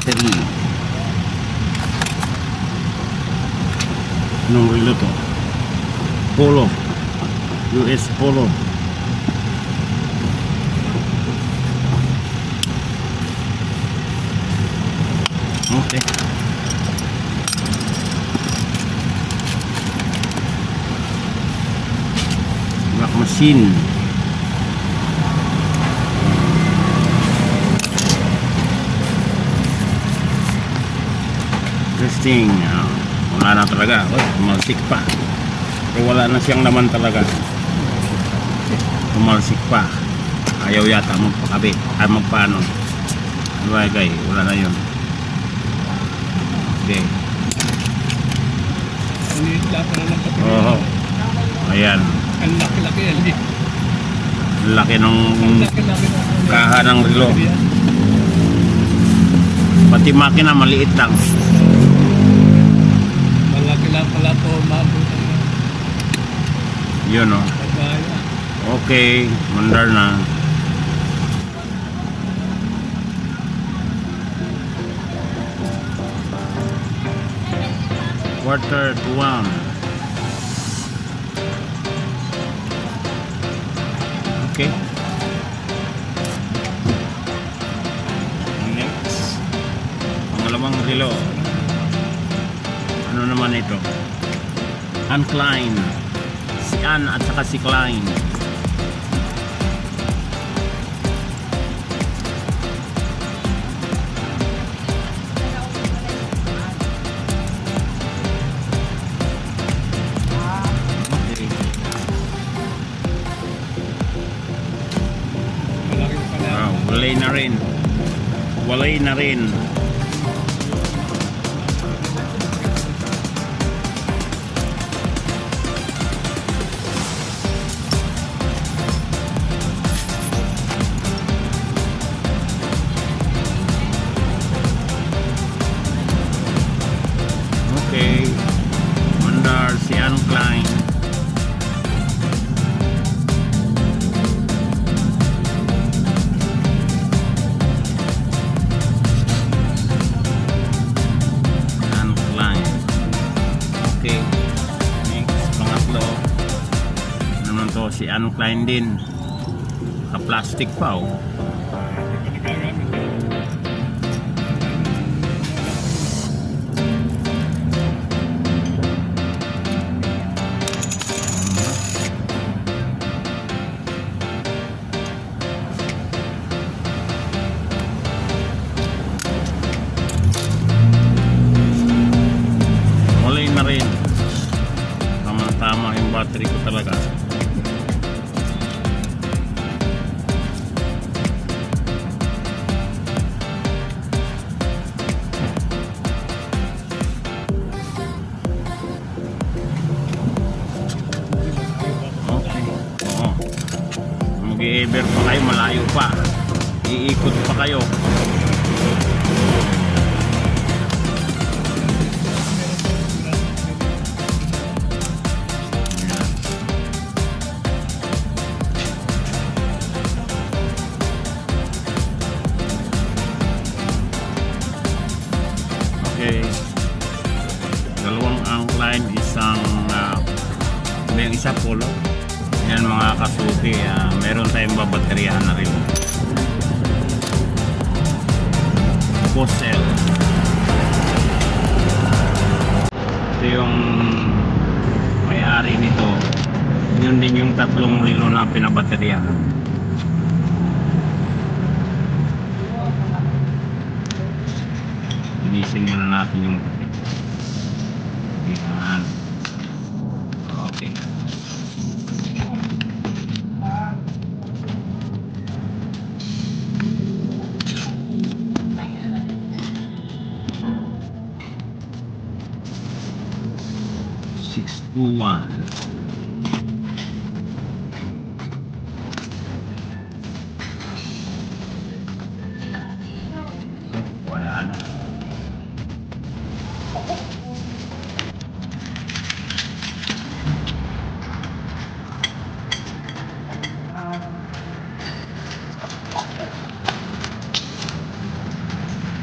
battery. Anong relo to? Polo. US Polo. Okay. Black machine. Testing. Wala na talaga. Tumalsik pa. Pero wala na siyang laman talaga. Tumalsik pa. Ayaw yata magpakabit. Ay magpaano. Bagay. Wala na yun. Okay. Oo. Ayan. Ang laki-laki yan. Laki ng kaha ng relo. Pati makina maliit lang. Malaki lang pala ito. Yun o. Okay. Mandar na. Quarter to 1. Okay. Next. Pangalawang relo. Ano naman ito? Ann Klein. Si Ann at saka si Klein. Walay na rin. Walay na rin. Okay. Mandar si Ann Klein. Okay. Next, pangatlo. Naman to si Ann Klein din. Naka-plastic pa oh. Na rin. Tama yung battery ko talaga. Okay. Oo. Mag-i-ever pa kayo, malayo pa. Iikot pa kayo. Okay. Dalawang Ann Klein, isang may isa Polo. Yan mga kasuki, meron tayong babateryahan na rin. Bosel. Ito yung may-ari nito. Yun din yung tatlong relo na pinabateryahan. Inisin muna natin yung yan. Okay. Six to 1.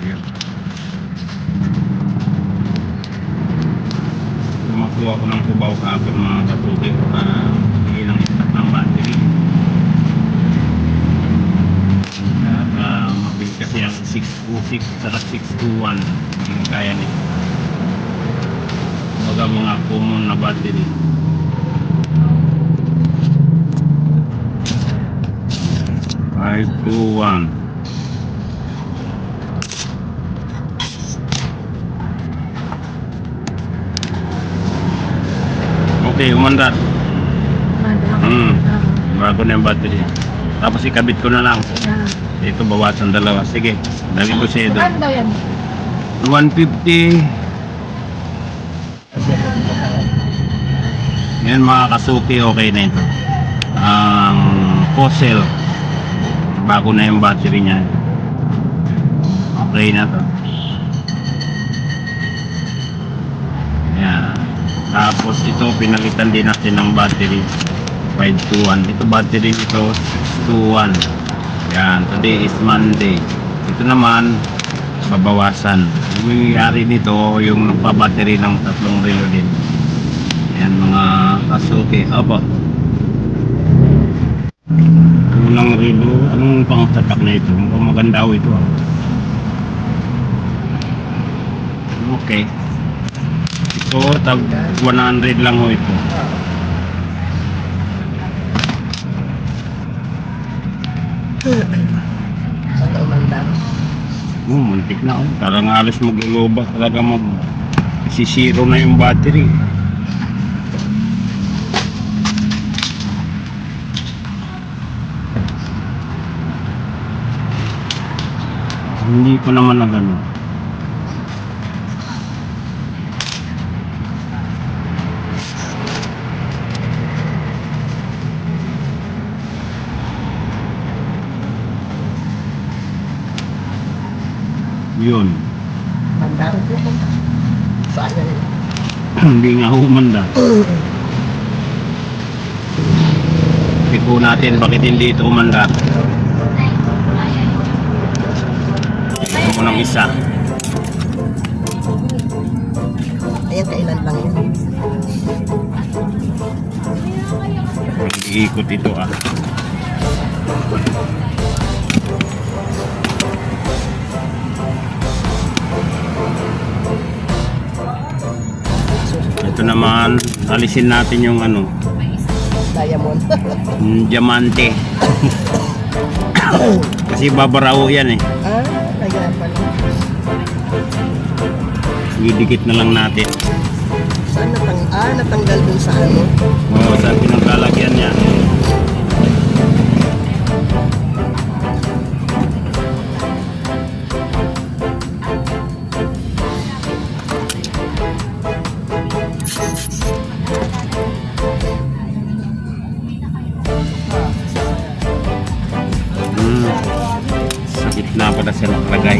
Yun. ng Cubao kahapon mga kasuki. Hindi lang stock ng battery. At mabilis kasi ang 606 at 621. Hindi kaya nito. Mga common na battery. Five, two, one. Okay, umandar. Bago na yung battery. Tapos ikabit ko na lang. Ito bawasan dalawa. Sige, lagi ko siya doon. Magkano yan? 150. Yan mga kasuki, okay na ito. Ang Fossil, bago na yung battery niya. Okay na to. Yan. Tapos ito pinalitan din natin ng battery 521. Ito battery nito 621. Yan, today is Monday. Ito naman babawasan. Yung may-ari nito yung nagpa-battery ng 3 relo din. Yan mga kasuki. Opo. Unang relo, anong pang-tatak na ito? Mukhang maganda ito. Okay. Ito, tag 100 lang ho ito. Sana umandar. Muntik na ako. Parang alas magluluba talaga sisiro na yung battery. Hindi ko naman na gano'n. Yun. Mandar. Sayang. Hindi nga humanda. Tignan natin bakit hindi ito umanda. Tignan mo ng isa. Ayan, kailan lang yan. Iikot ito ah. Ito naman, alisin natin yung ano, Diamond. diamante. Kasi babaraw yan eh. Ayan pala. Idikit na lang natin. Saan natanggal dun sa ano? Oo, saan pinaglalagyan niya. Sa gitna pala siya nakalagay.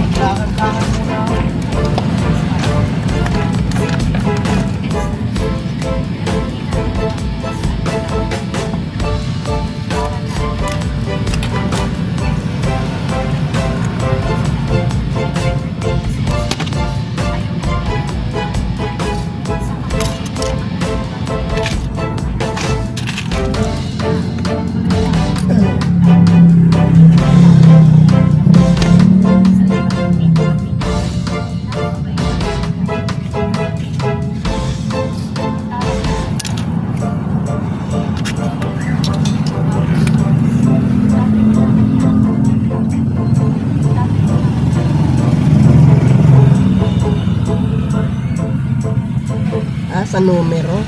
Sa numero.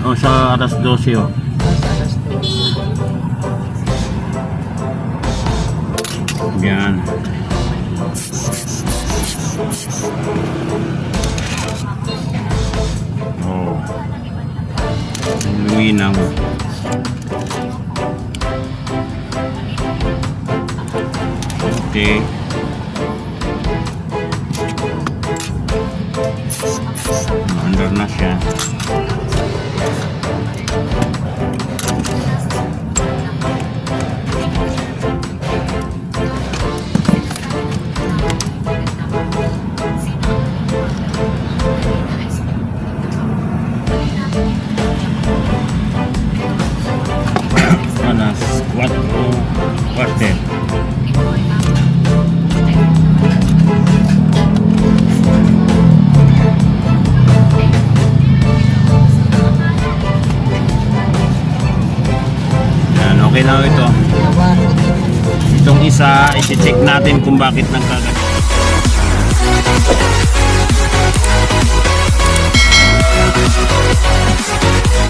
O sa alas 12 oh. Sa alas 12. Yan. Oh. Luminaw. Okay. Under na siya. malinaw ito. Dalawa. Itong isa, iti-check natin kung bakit nagkaganito.